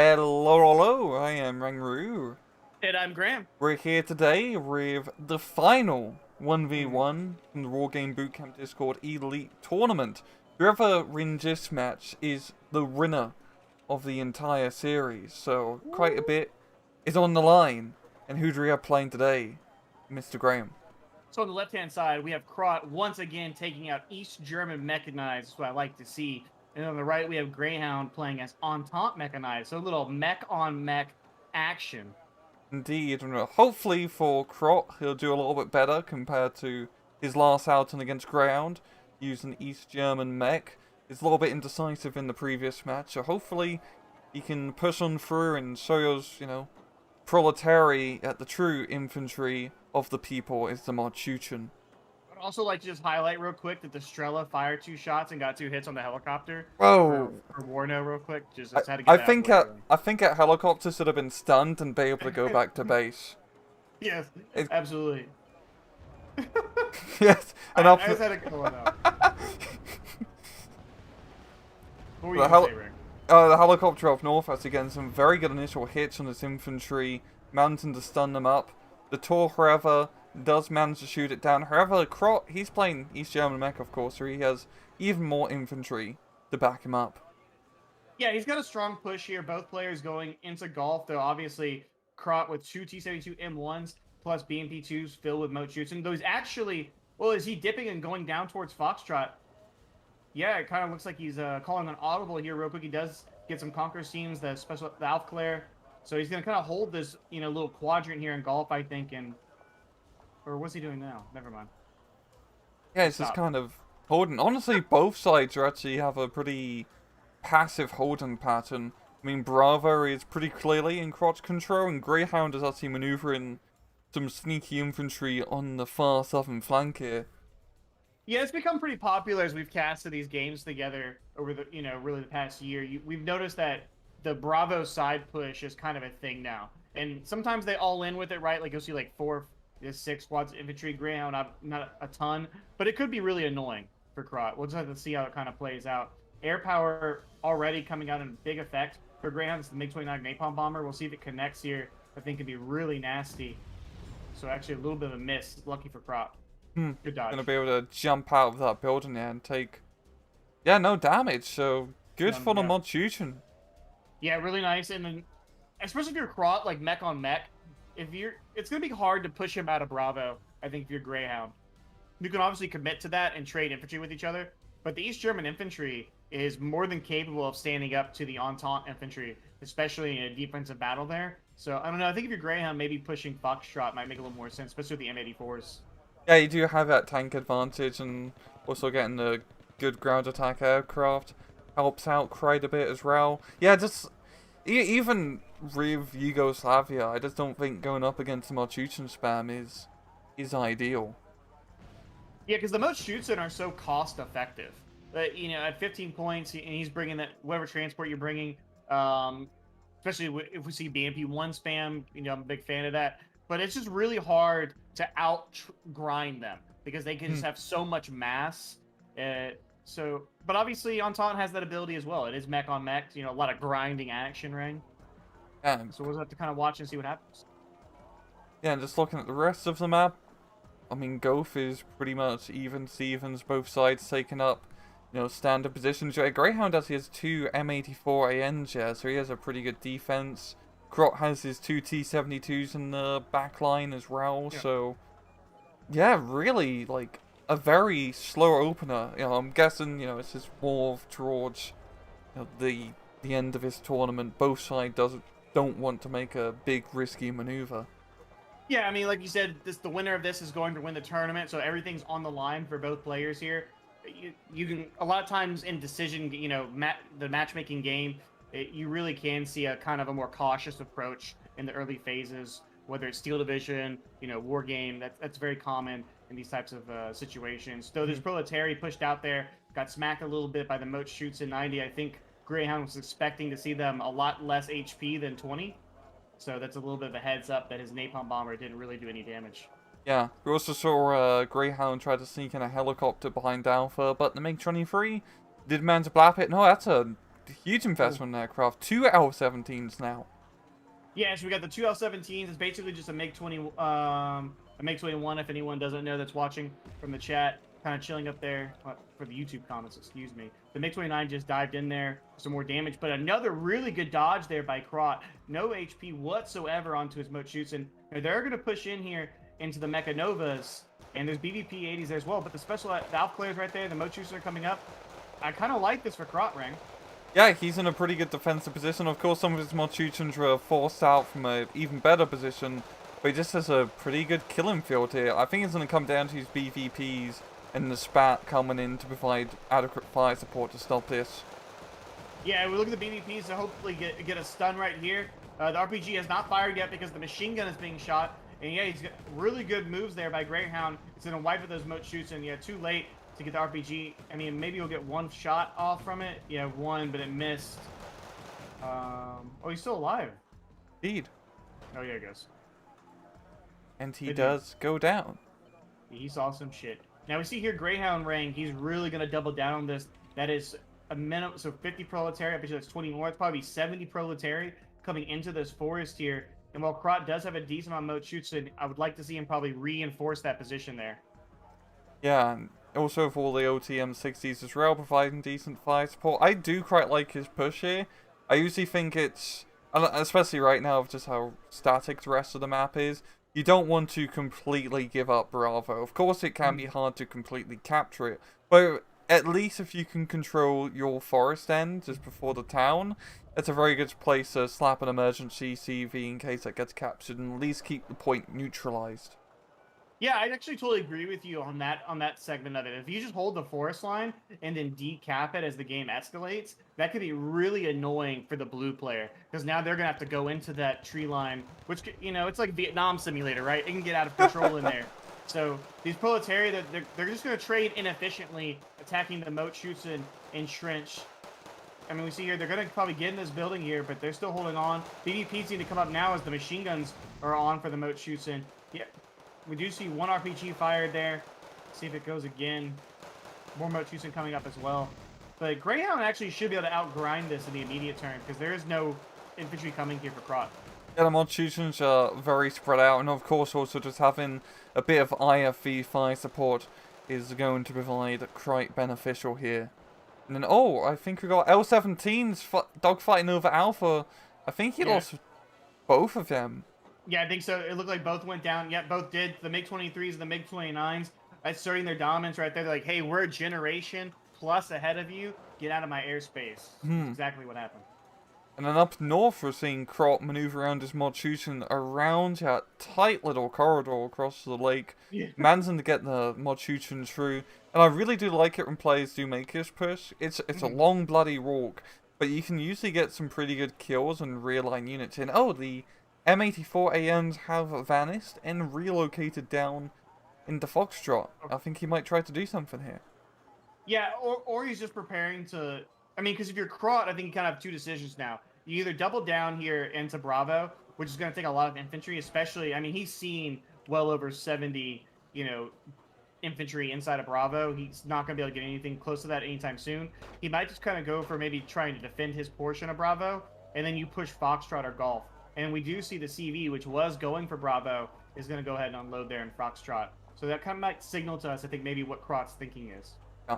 Hello, I am Rangru. And I'm Graham. We're here today with the final Mhm. 1v1 in the Wargame Bootcamp Discord Elite Tournament. Whoever wins this match is the winner of the entire series, so quite a bit is on the line. And who do we have playing today, Mr. Graham? So on the left-hand side, we have Krot once again taking out East German Mechanized, what I like to see. And on the right, we have Greyhound playing as Entente Mechanized. So a little mech-on-mech action. Indeed, and hopefully for Krot, he'll do a little bit better compared to his last outing against Greyhound, using East German Mech. He's a little bit indecisive in the previous match, so hopefully he can push on through and show us, proletariat at the true infantry of the people is the Marchuchin. I'd also like to just highlight real quick that the Strela fired 2 shots and got 2 hits on the helicopter. Whoa! For Warno real quick. Just I, had to get I that out of think the way, at really. I think at helicopter should have been stunned and be able to go back to base. Yes, It, absolutely. yes, and I up. just had to call it out. What were you The, going to hel- say, Rick? the helicopter up north has again some very good initial hits on his infantry, managing to stun them up. The Tor, however, does manage to shoot it down. However, Krot, he's playing East German Mech, of course, so he has even more infantry to back him up. Yeah, he's got a strong push here. Both players going into golf, though obviously Krot with 2 T-72 M1s plus BMP2s filled with Moat shoots. And though he's actually, well, is he dipping and going down towards Foxtrot? Yeah, it kind of looks like he's calling an audible here real quick. He does get some Conquer Steams, the special, the Alf Claire. So he's going to kind of hold this, little quadrant here in golf, I think. And, or what's he doing now? Never mind. Yeah, it's just kind of holding. Honestly, both sides are actually have a pretty passive holding pattern. I mean, Bravo is pretty clearly in Krot's control, and Greyhound is actually maneuvering some sneaky infantry on the far southern flank here. Yeah, it's become pretty popular as we've casted these games together over the, really the past year. We've noticed that the Bravo side push is kind of a thing now. And sometimes they all in with it, right? Like you'll see like 4 to 6 squads of infantry, Greyhound, not a ton. But it could be really annoying for Krot. We'll just have to see how it kind of plays out. Air power already coming out in big effect for Greyhound. It's the MiG-29 Napalm Bomber. We'll see if it connects here. I think it'd be really nasty. So actually a little bit of a miss. Lucky for Krot. Good dodge. Gonna be able to jump out of that building there and take, yeah, no damage. So good for the Marchuchin. Yeah, really nice. And then, especially if you're Krot, like mech on mech, it's gonna be hard to push him out of Bravo. I think if you're Greyhound, you can obviously commit to that and trade infantry with each other. But the East German infantry is more than capable of standing up to the Entente infantry, especially in a defensive battle there. So I don't know. I think if you're Greyhound, maybe pushing Foxtrot might make a little more sense, especially with the M84s. Yeah, you do have that tank advantage, and also getting the good ground attack aircraft helps out quite a bit as well. Yeah, just even with Yugoslavia, I just don't think going up against the Marchuchin spam is ideal. Yeah, because the most shoots in are so cost effective. But at 15 points, and he's bringing that whatever transport you're bringing. Especially if we see BMP1 spam, I'm a big fan of that. But it's just really hard to out grind them because they can just have so much mass. But obviously, Entente has that ability as well. It is mech on mech, a lot of grinding action ring. Yeah. So we'll have to kind of watch and see what happens. Yeah, and just looking at the rest of the map, I mean, Golf is pretty much even Stevens, both sides taking up, standard positions. Greyhound actually has 2 M84 ANs here, so he has a pretty good defense. Krot has his 2 T72s in the back line as well, so yeah, really, like, a very slow opener. I'm guessing, it's just more towards the end of his tournament. Both sides don't want to make a big risky maneuver. Yeah, I mean, like you said, the winner of this is going to win the tournament, so everything's on the line for both players here. You can a lot of times in decision, the matchmaking game, you really can see a kind of a more cautious approach in the early phases, whether it's Steel Division, Wargame. That's very common in these types of situations. So there's Proletariat pushed out there, got smacked a little bit by the Moat shoots in 90. I think Greyhound was expecting to see them a lot less HP than 20. So that's a little bit of a heads up that his Napalm Bomber didn't really do any damage. Yeah, we also saw Greyhound try to sneak in a helicopter behind Alpha, but the MiG-23 did manage to blap it. No, that's a huge investment in aircraft. 2 L-17s now. Yeah, so we got the 2 L-17s. It's basically just a MiG-20, a MiG-21, if anyone doesn't know that's watching from the chat. Kind of chilling up there for the YouTube comments, excuse me. The MiG-29 just dived in there for some more damage, but another really good dodge there by Krot. No HP whatsoever onto his Mochutsen. They're going to push in here into the Mecha Novas, and there's BVP-80s there as well, but the special Valve players right there, the Mochutsen are coming up. I kind of like this for Krot, Ring. Yeah, he's in a pretty good defensive position. Of course, some of his Mochuchens were forced out from an even better position, but he just has a pretty good killing field here. I think it's going to come down to his BVPs and the spat coming in to provide adequate fire support to stop this. Yeah, we look at the BVPs to hopefully get a stun right here. The RPG has not fired yet because the machine gun is being shot. And yeah, he's got really good moves there by Greyhound. It's going to wipe at those Mochutsen, and yeah, too late to get the RPG. I mean, maybe you'll get one shot off from it. Yeah, one, but it missed. Oh, he's still alive. Indeed. Oh, yeah, I guess. And he does go down. He saw some shit. Now we see here Greyhound Ring. He's really going to double down on this. That is a minimum, so 50 proletariat. I bet you that's 20 more. It's probably 70 proletariat coming into this forest here. And while Krot does have a decent amount of Mochutsen, I would like to see him probably reinforce that position there. Yeah, and also with all the OTM-60s as well, providing decent fire support. I do quite like his push here. I usually think it's, especially right now, with just how static the rest of the map is, you don't want to completely give up Bravo. Of course, it can be hard to completely capture it, but at least if you can control your forest end just before the town, it's a very good place to slap an emergency CV in case it gets captured and at least keep the point neutralized. Yeah, I actually totally agree with you on that segment of it. If you just hold the forest line and then decap it as the game escalates, that could be really annoying for the blue player because now they're gonna have to go into that tree line, which, you know, it's like Vietnam Simulator, right? It can get out of control in there. So these proletariat, they're just gonna trade inefficiently, attacking the Mochutsen and Trench. I mean, we see here they're gonna probably get in this building here, but they're still holding on. BVPs need to come up now as the machine guns are on for the Mochutsen. Yeah. We do see one RPG fired there. See if it goes again. More Mochutsen coming up as well. But Greyhound actually should be able to outgrind this in the immediate turn because there is no infantry coming here for Krot. Yeah, the Mochutens are very spread out, and of course also just having a bit of IFV fire support is going to provide quite beneficial here. And then, oh, I think we got L-17s dogfighting over Alpha. I think he lost both of them. Yeah, I think so. It looked like both went down. Yep, both did. The MiG-23s and the MiG-29s asserting their dominance right there. They're like, hey, we're a generation plus ahead of you. Get out of my airspace. That's exactly what happened. And then up north, we're seeing Krot maneuver around his Mochutsen around that tight little corridor across the lake, managing to get the Mochutsen through. And I really do like it when players do make this push. It's a long bloody walk, but you can usually get some pretty good kills and realign units in. Oh, the M84AMs have vanished and relocated down into Foxtrot. I think he might try to do something here. Yeah, or he's just preparing to... I mean, because if you're Krot, I think you kind of have two decisions now. You either double down here into Bravo, which is going to take a lot of infantry, especially... I mean, he's seen well over 70, you know, infantry inside of Bravo. He's not going to be able to get anything close to that anytime soon. He might just kind of go for maybe trying to defend his portion of Bravo, and then you push Foxtrot or Golf. And we do see the CV, which was going for Bravo, is going to go ahead and unload there in Foxtrot. So that kind of might signal to us, I think, maybe what Krot's thinking is. Yeah.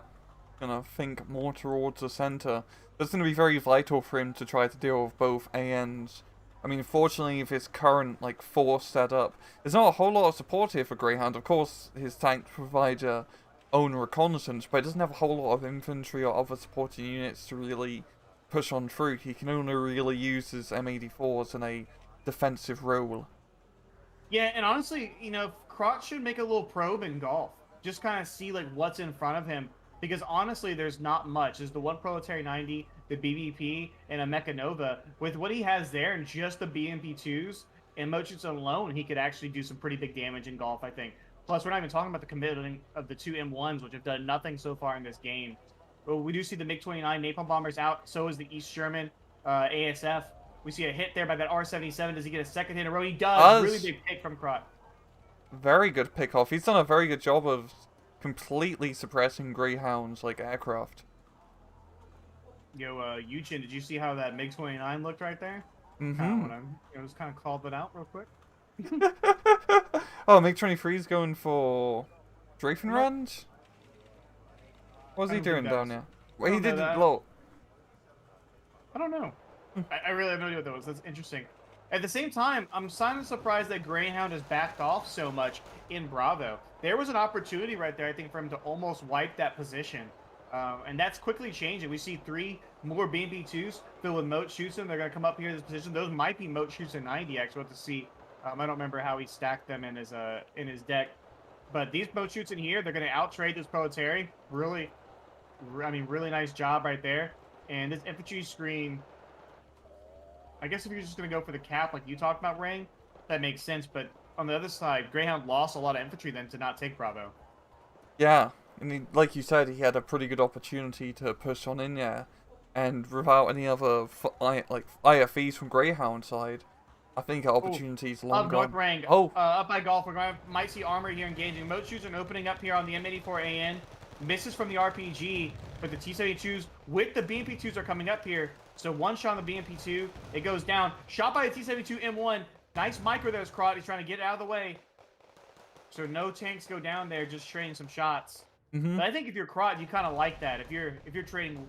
Gonna think more towards the center. That's gonna be very vital for him to try to deal with both ANs. I mean, fortunately, with his current, like, force setup, there's not a whole lot of support here for Greyhound. Of course, his tanks provide own reconnaissance, but he doesn't have a whole lot of infantry or other supporting units to really push on through. He can only really use his M84s in a defensive role. Yeah, and honestly, you know, Krot should make a little probe in Golf. Just kind of see, like, what's in front of him. Because honestly, there's not much. There's the one Proletary 90, the BVP, and a Mechanova. With what he has there and just the BMP2s and Mochutsen alone, he could actually do some pretty big damage in Golf, I think. Plus, we're not even talking about the committing of the two M1s, which have done nothing so far in this game. But we do see the MiG-29 Napalm Bombers out. So is the East German ASF. We see a hit there by that R-77. Does he get a second hit in a row? He does. Really big pick from Krot. Very good pick off. He's done a very good job of completely suppressing Greyhound's, like, aircraft. Yo, Yuchin, did you see how that MiG-29 looked right there? Kind of Mm-hmm. when I was kind of called it out real quick. Oh, MiG-23 is going for Dreyfus Nope, runs? What's I he don't think doing down that's. there? I Well, he don't know didn't that. blow. I don't know. I really have no idea what that was. That's interesting. At the same time, I'm kind of surprised that Greyhound has backed off so much in Bravo. There was an opportunity right there, I think, for him to almost wipe that position. And that's quickly changing. We see 3 more BMP2s filled with Moat shoots them. They're going to come up here in this position. Those might be Moat shoots in 90, actually. We'll have to see. I don't remember how he stacked them in his deck. But these Moat shoots in here, they're going to out-trade this Proletary. Really, I mean, really nice job right there. And this infantry screen, I guess if you're just going to go for the cap like you talked about, Rain, that makes sense. But on the other side, Greyhound lost a lot of infantry then to not take Bravo. Yeah, and he, like you said, he had a pretty good opportunity to push on in there, and without any other like IFEs from Greyhound side, I think that Ooh, opportunity's long up North gone. Rang, Oh, up by Golf, we're going to might see armor here engaging. Moat shoots are opening up here on the M84AN. Misses from the RPG, but the T-72s with the BMP2s are coming up here. So one shot on the BMP2, it goes down. Shot by the T-72 M1. Nice micro there's Krot. He's trying to get out of the way. So no tanks go down there, just trading some shots. mm-hmm. But I think if you're Krot, you kind of like that. If you're trading,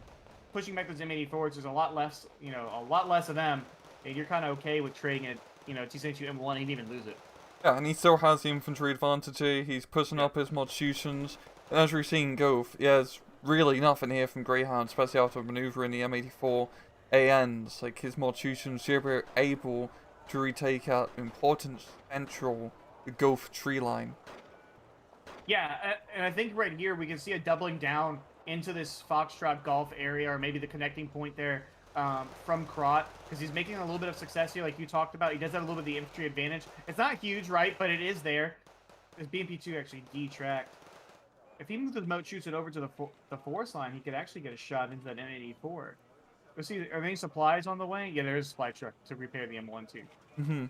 pushing back those M84s, there's a lot less, a lot less of them, and you're kind of okay with trading it. T-72 M1, he didn't even lose it. Yeah, and he still has the infantry advantage here. He's pushing Yeah. up his modulations. And as we've seen go, there's really nothing here from Greyhound, especially after maneuvering the M84 ANs. Like, his modulations were able to retake out important central Gulf tree line. Yeah, and I think right here we can see a doubling down into this Foxtrot Golf area, or maybe the connecting point there from Krot, because he's making a little bit of success here, like you talked about. He does have a little bit of the infantry advantage. It's not huge, right, but it is there. This BMP2 actually detracked. If he moves his Moat shoots it over to the forest line, he could actually get a shot into that M84. Let's see, are there any supplies on the way? Yeah, there is a supply truck to repair the M1 too. Mm-hmm.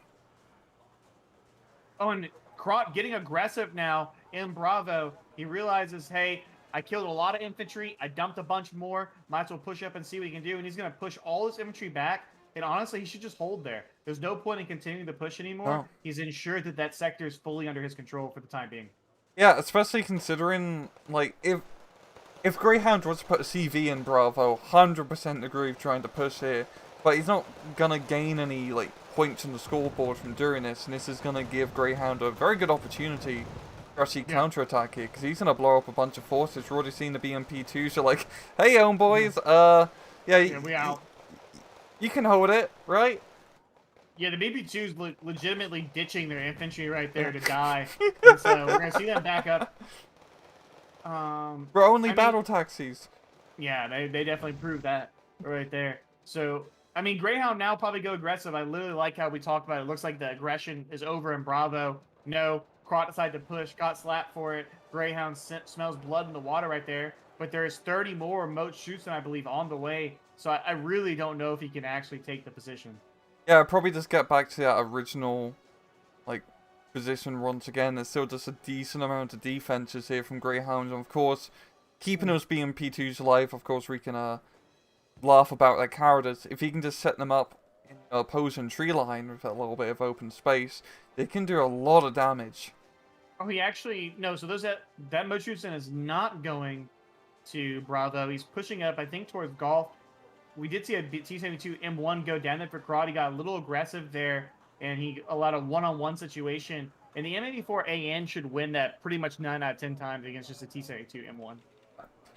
Oh, and Krot getting aggressive now in Bravo. He realizes, hey, I killed a lot of infantry. I dumped a bunch more. Might as well push up and see what he can do. And he's going to push all his infantry back. And honestly, he should just hold there. There's no point in continuing to push anymore. No. He's ensured that that sector is fully under his control for the time being. Yeah, especially considering, like, if Greyhound was to put a CV in Bravo, 100% agree with trying to push here. But he's not gonna gain any, like, points on the scoreboard from doing this, and this is gonna give Greyhound a very good opportunity to actually counterattack here, because he's gonna blow up a bunch of forces. We're already seeing the BMP2s are like, hey, homeboys, Yeah, we out. You can hold it, right? Yeah, the BB2's legitimately ditching their infantry right there to die. And so we're going to see them back up. We're only I mean, battle taxis. Yeah, they definitely proved that right there. So, I mean, Greyhound now probably go aggressive. I literally like how we talked about it. It looks like the aggression is over in Bravo. No, Krot decided to push, got slapped for it. Greyhound smells blood in the water right there. But there's 30 more Moat shoots, I believe, on the way. So I really don't know if he can actually take the position. Yeah, I'll probably just get back to that original, like, position once again. There's still just a decent amount of defenses here from Greyhound. And of course, keeping those BMP2s alive, of course, we can laugh about their cowardice. If he can just set them up in the opposing tree line with a little bit of open space, they can do a lot of damage. Oh, he actually... No, so that Mochusen is not going to Bravo. He's pushing up, I think, towards Golf. We did see a T-72 M1 go down there for Krot. He got a little aggressive there, and he allowed a one-on-one situation. And the M84AN should win that pretty much 9 out of 10 times against just a T-72 M1.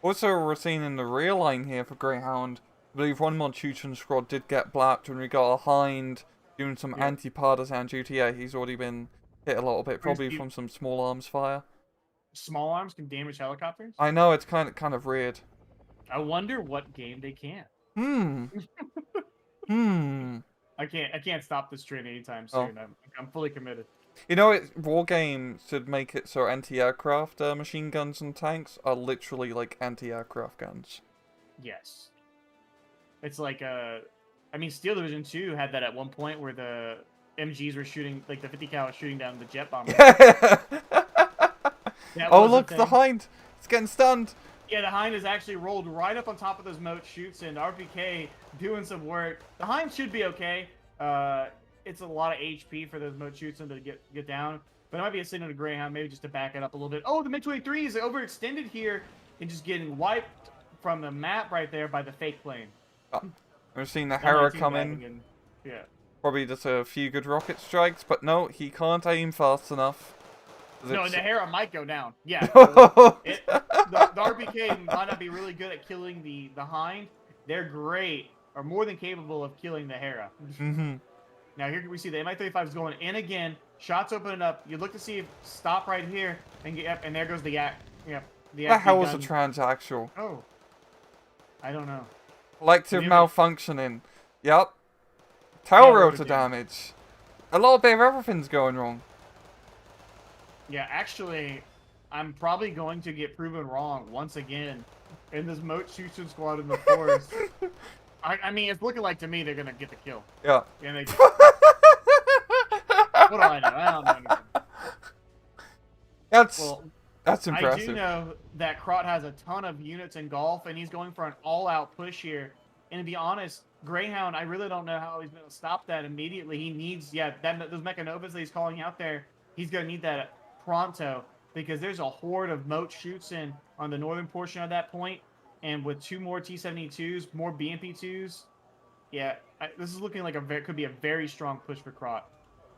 Also, we're seeing in the rear line here for Greyhound, I believe one Mochusen squad did get blapped when we got a Hind doing some anti-partisan duty. Yeah, he's already been hit a little bit, probably from some small arms fire. Small arms can damage helicopters? I know, it's kind of weird. I wonder what game they can. I can't stop this train anytime soon. Oh. I'm fully committed. You know, Wargame should make it so anti-aircraft machine guns and tanks are literally like anti-aircraft guns. Yes. It's like I mean, Steel Division 2 had that at one point where the MGs were shooting, like the 50 cal was shooting down the jet bomber. Oh look, the Hind! It's getting stunned! Yeah, the Hind is actually rolled right up on top of those moat shoots, and RPK doing some work. The Hind should be okay. It's a lot of HP for those moat shoots to get down, but it might be a signal to Greyhound, maybe just to back it up a little bit. Oh, the MiG-23 is overextended here and just getting wiped from the map right there by the fake plane. Oh, we've seen the Hera 119 come diving in. Yeah. Probably just a few good rocket strikes, but no, he can't aim fast enough. No, and the Hera might go down. Yeah. Oh, The RPK might not be really good at killing the Hind. They're great, or more than capable of killing the Hera. mm-hmm. Now here we see the Mi-35 is going in again. Shots opening up. You look to see if stop right here, and and there goes the yak. Yeah, the What the hell was gun. a transaxle? Oh, I don't know. Collective Maybe- malfunctioning. Yep. Tail Yeah, rotor rotor damage. A little bit of everything's going wrong. Yeah, actually, I'm probably going to get proven wrong once again in this moat shooting squad in the forest. I mean, it's looking like to me they're gonna get the kill. Yeah. And they, what do I know? I don't know anything. That's Well, that's I impressive. do know that Krot has a ton of units in golf, and he's going for an all-out push here. And to be honest, Greyhound, I really don't know how he's going to stop that immediately. He needs, those Mechanovas that he's calling out there, he's going to need that pronto, because there's a horde of moat shoots in on the northern portion of that point, and with 2 more T-72s, more BMP-2s, this is looking like could be a very strong push for Krot.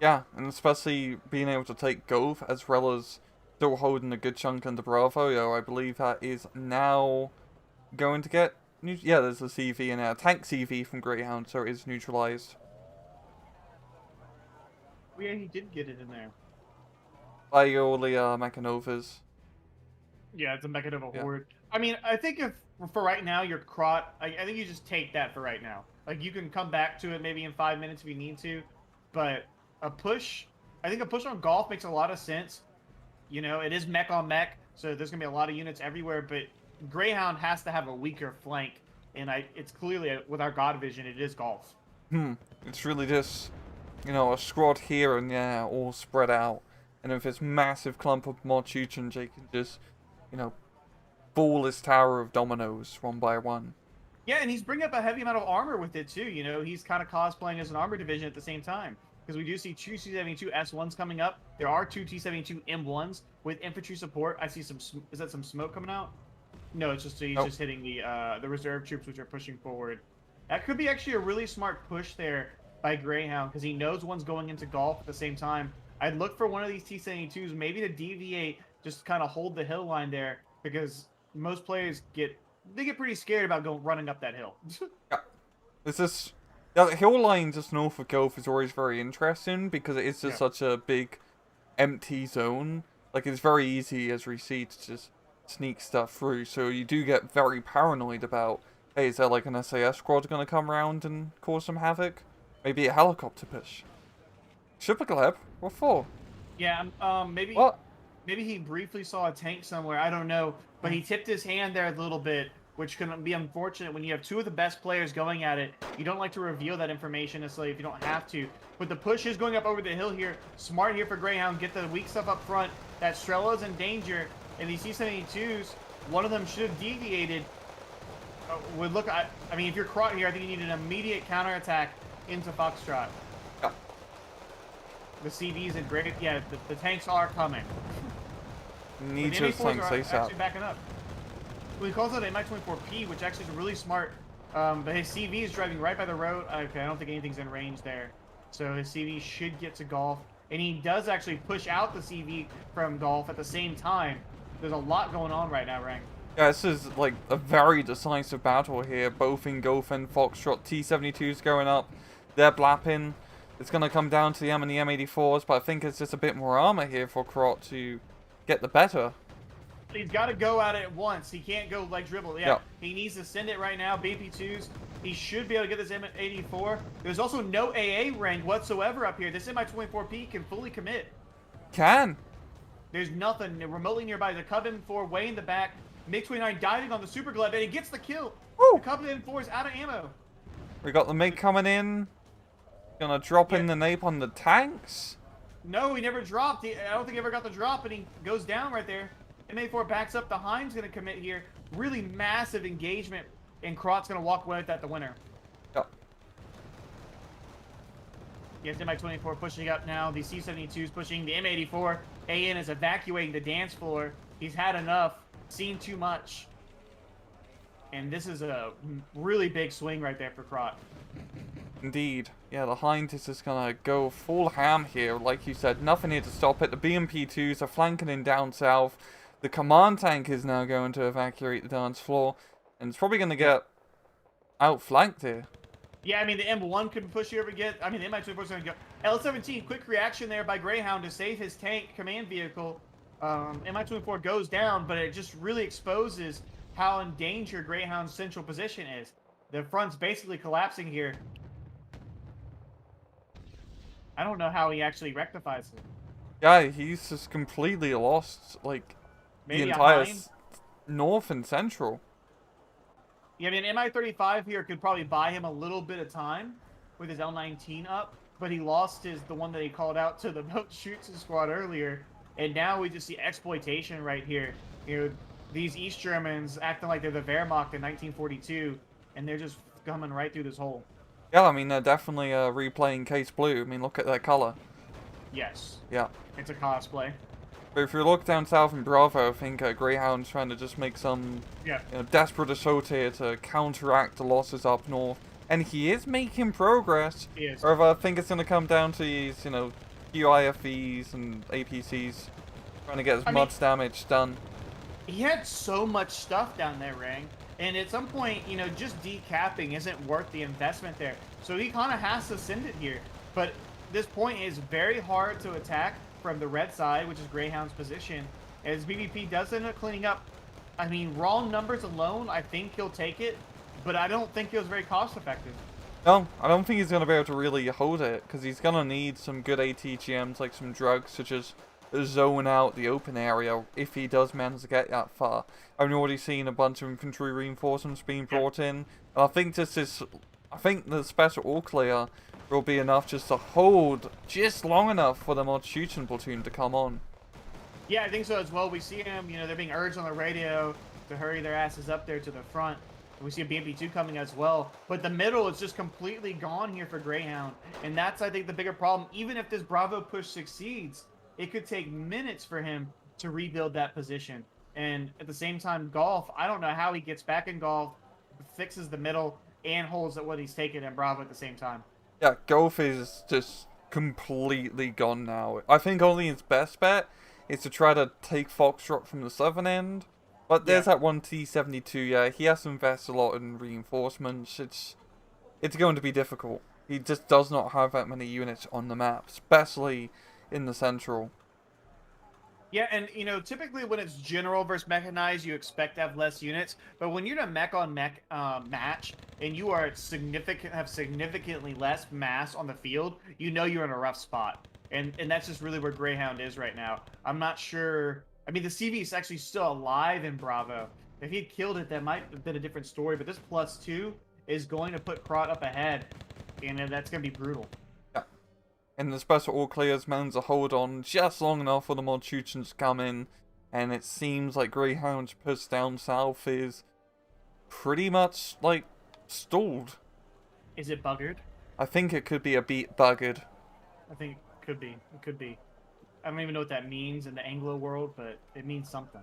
Yeah, and especially being able to take Gove as well as still holding a good chunk under Bravo. Yo, I believe that is now going to get... Yeah, there's a CV and a tank CV from Greyhound, so it is neutralized. Oh, yeah, he did get it in there. By all the Mechanovas. Yeah, it's a Mechanova Yeah. horde. I mean, I think if for right now you're Krot, I think you just take that for right now. Like, you can come back to it maybe in 5 minutes if you need to, but I think a push on golf makes a lot of sense. You know, it is mech on mech, so there's gonna be a lot of units everywhere, but Greyhound has to have a weaker flank, and it's clearly, with our God vision, it is golf. It's really just, you know, a squad here and there, all spread out. And if this massive clump of mod shooting, Jake can just, you know, fall this tower of dominoes one by one. Yeah, and he's bringing up a heavy amount of armor with it, too. You know, he's kind of cosplaying as an armor division at the same time. Because we do see 2 T-72 S1s coming up. There are 2 T-72 M1s with infantry support. I see some... Is that some smoke coming out? No, it's just he's Nope. just hitting the reserve troops, which are pushing forward. That could be actually a really smart push there by Greyhound, because he knows one's going into golf at the same time. I'd look for one of these T-72s maybe to deviate, just kind of hold the hill line there, because most players get pretty scared about running up that hill. Yeah. There's this... Yeah, the hill line just north of Gulf is always very interesting because it is just such a big empty zone. Like, it's very easy, as we see, to just sneak stuff through. So you do get very paranoid about, hey, is there like an SAS squad going to come around and cause some havoc? Maybe a helicopter push. Shipper Gleb? What for? Yeah, maybe... What? Maybe he briefly saw a tank somewhere, I don't know. But he tipped his hand there a little bit, which can be unfortunate when you have 2 of the best players going at it. You don't like to reveal that information necessarily if you don't have to. But the push is going up over the hill here. Smart here for Greyhound. Get the weak stuff up front. That Strella's in danger. And these C-72s, one of them should have deviated. Would look... I mean, if you're Krot here, I think you need an immediate counterattack into Foxtrot. Yeah. The CVs and great... Yeah, the tanks are coming. Need The those MA4s tanks are ASAP. actually backing up. Well, he calls out a Mi-24P, which actually is really smart. But his CV is driving right by the road. Okay, I don't think anything's in range there. So his CV should get to golf. And he does actually push out the CV from golf at the same time. There's a lot going on right now, Rang. Yeah, this is like a very decisive battle here, both in Gulf and Foxtrot. T-72's going up. They're blapping. It's going to come down to the M and the M84s, but I think it's just a bit more armor here for Krot to get the better. He's got to go at it once. He can't go like dribble. Yeah, he needs to send it right now. BP2s. He should be able to get this M84. There's also no AA rank whatsoever up here. This Mi-24P can fully commit. Can. There's nothing remotely nearby. The Cub M4 way in the back. MiG-29 diving on the Super Gleb, and he gets the kill. Woo. The Cub M4 is out of ammo. We got the MiG coming in. Gonna drop in the nape on the tanks. No, he never dropped. I don't think he ever got the drop, and he goes down right there. MA4 backs up. The Hein's going to commit here. Really massive engagement, and Krot's going to walk away with that the winner. Yeah. Yes, MI24 pushing up now. The C72 is pushing. The M84. AN is evacuating the dance floor. He's had enough. Seen too much. And this is a really big swing right there for Krot. Indeed. Yeah, the Hind is just gonna go full ham here. Like you said, nothing here to stop it. The BMP2s are flanking in down south. The command tank is now going to evacuate the dance floor. And it's probably gonna get outflanked here. Yeah, I mean, the M1 could push you over get. I mean, the MI24 is going to go. L17, quick reaction there by Greyhound to save his tank command vehicle. MI24 goes down, but it just really exposes how in danger Greyhound's central position is. The front's basically collapsing here. I don't know how he actually rectifies it. Yeah, he's just completely lost, like, Maybe the entire a Hind? north and central. Yeah, I mean, MI35 here could probably buy him a little bit of time with his L19 up, but he lost the one that he called out to the boat shoots squad earlier, and now we just see exploitation right here. You know, these East Germans acting like they're the Wehrmacht in 1942, and they're just coming right through this hole. Yeah, I mean, they're definitely replaying Case Blue. I mean, look at their color. Yes. Yeah. It's a cosplay. But if you look down south in Bravo, I think Greyhound's trying to just make some desperate assault here to counteract the losses up north. And he is making progress. He is. However, I think it's going to come down to these, you know, QIFEs and APCs trying to get as much damage done. He had so much stuff down there, Rang. And at some point, you know, just decapping isn't worth the investment there. So he kind of has to send it here. But this point is very hard to attack from the red side, which is Greyhound's position, as BBP does end up cleaning up. I mean, raw numbers alone, I think he'll take it, but I don't think it was very cost effective. No, I don't think he's going to be able to really hold it, because he's going to need some good ATGMs, like some drugs, to just zone out the open area if he does manage to get that far. I've already seen a bunch of infantry reinforcements being brought in, and I think the special all clear will be enough just to hold just long enough for the mod shooting platoon to come on. Yeah, I think so as well. We see them, you know, they're being urged on the radio to hurry their asses up there to the front. We see a BMP2 coming as well. But the middle is just completely gone here for Greyhound. And that's, I think, the bigger problem. Even if this Bravo push succeeds, it could take minutes for him to rebuild that position. And at the same time, Golf, I don't know how he gets back in Golf, fixes the middle, and holds at what he's taken in Bravo at the same time. Yeah, Golf is just completely gone now. I think only his best bet is to try to take Foxtrot from the southern end. But there's that one T-72, yeah, he has to invest a lot in reinforcements. It's going to be difficult. He just does not have that many units on the map, especially in the central. Yeah, and you know, typically when it's general versus mechanized, you expect to have less units. But when you're in a mech on mech match and you are have significantly less mass on the field, you know you're in a rough spot. And that's just really where Greyhound is right now. I'm not sure. I mean, the CV is actually still alive in Bravo. If he had killed it, that might have been a different story. But this +2 is going to put Krot up ahead, and that's going to be brutal. And the special all clears managed to hold on just long enough for the mod shootings to come in. And it seems like Greyhound's push down south is pretty much, like, stalled. Is it buggered? I think it could be a bit buggered. I think it could be. It could be. I don't even know what that means in the Anglo world, but it means something.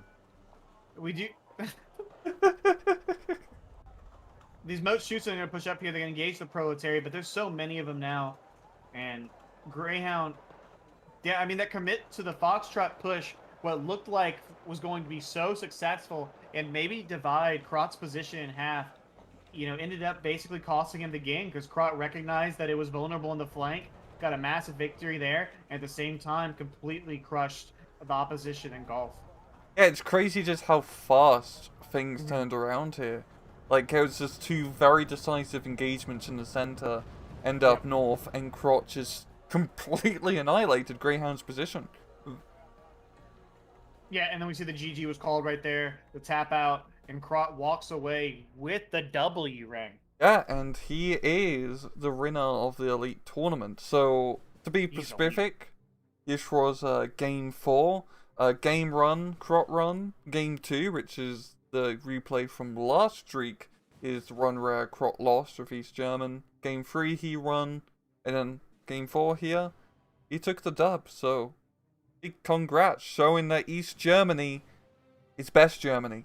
We do... These moat shoots are going to push up here. They're going to engage the proletariat, but there's so many of them now. And Greyhound, yeah, I mean, that commit to the Foxtrot push, what looked like was going to be so successful and maybe divide Krot's position in half, you know, ended up basically costing him the game because Krot recognized that it was vulnerable in the flank, got a massive victory there, and at the same time completely crushed the opposition in Golf. Yeah, it's crazy just how fast things turned around here. Like, it was just two very decisive engagements in the center, end up north, and Krot just completely annihilated Greyhound's position. Yeah, and then we see the GG was called right there, the tap out, and Krot walks away with the W ring. Yeah, and he is the winner of the Elite Tournament. So, to be specific, this was Game 4 Game run, Krot run. Game 2, which is the replay from last streak, is run where Krot lost with East German. Game 3 he won, and then Game 4 here, he took the dub. So, big congrats, showing that East Germany is best Germany.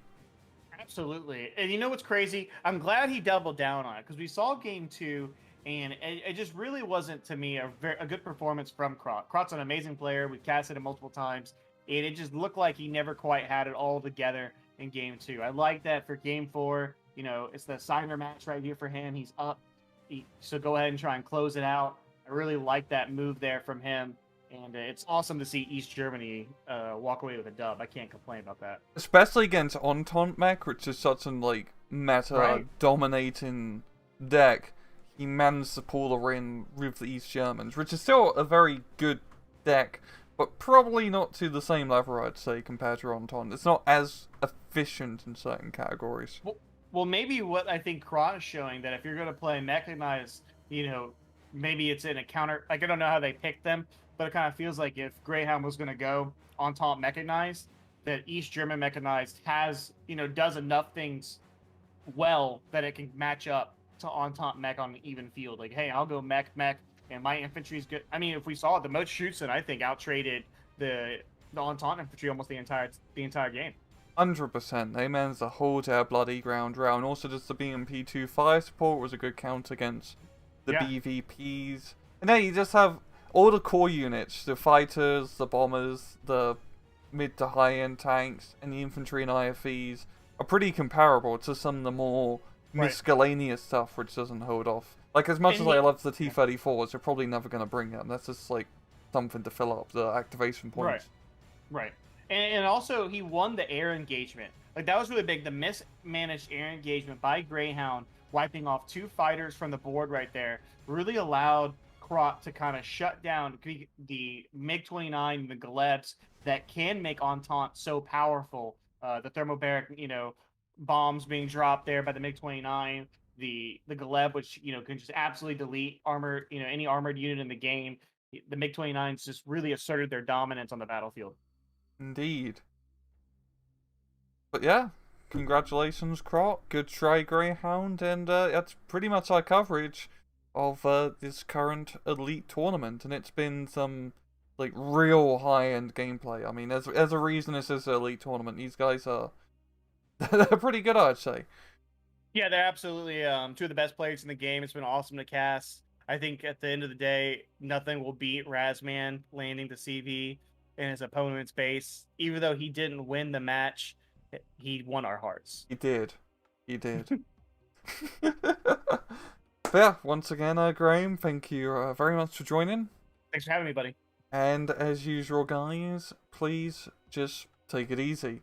Absolutely. And you know what's crazy? I'm glad he doubled down on it, because we saw Game 2, and it just really wasn't, to me, a good performance from Krot. Krot's an amazing player. We've casted him multiple times, and it just looked like he never quite had it all together in Game 2. I like that for Game 4. You know, it's the signer match right here for him. He's up. So go ahead and try and close it out. I really like that move there from him. And it's awesome to see East Germany walk away with a dub. I can't complain about that. Especially against Entente Mech, which is such an, like, meta-dominating deck. He managed to pull the win with the East Germans, which is still a very good deck, but probably not to the same level, I'd say, compared to Entente. It's not as efficient in certain categories. Well, maybe what I think Krot is showing, that if you're going to play Mechanized, you know, maybe it's in a counter. Like, I don't know how they picked them, but it kind of feels like if Greyhound was going to go Entente Mechanized, that East German Mechanized has, you know, does enough things well that it can match up to Entente Mech on an even field. Like, hey, I'll go Mech, and my infantry's good. I mean, if we saw it, the Moat Schutzen, I think, out-traded the Entente infantry almost the entire game. 100%. They managed to hold their bloody ground round. Also, just the BMP2 fire support was a good count against the BVPs. And then you just have all the core units, the fighters, the bombers, the mid to high end tanks, and the infantry and IFEs are pretty comparable to some of the more miscellaneous stuff which doesn't hold off. Like, as much as I love the T-34s, they're probably never going to bring them. That's just like something to fill up the activation points. Right. And also, he won the air engagement. Like, that was really big. The mismanaged air engagement by Greyhound, wiping off 2 fighters from the board right there, really allowed Krot to kind of shut down the MiG-29 and the Glebs that can make Entente so powerful. The thermobaric, you know, bombs being dropped there by the MiG-29, the Gleb, which, you know, can just absolutely delete armor, you know, any armored unit in the game. The MiG-29s just really asserted their dominance on the battlefield. Indeed. But yeah, congratulations, Krot. Good try, Greyhound. And that's pretty much our coverage of this current Elite tournament. And it's been some, like, real high-end gameplay. I mean, there's a reason this is an Elite tournament. These guys are... they're pretty good, I'd say. Yeah, they're absolutely 2 of the best players in the game. It's been awesome to cast. I think at the end of the day, nothing will beat Razman landing the CV in his opponent's base. Even though he didn't win the match, he won our hearts. He did. But yeah, once again, Graham, thank you very much for joining. Thanks for having me, buddy. And as usual, guys, please just take it easy.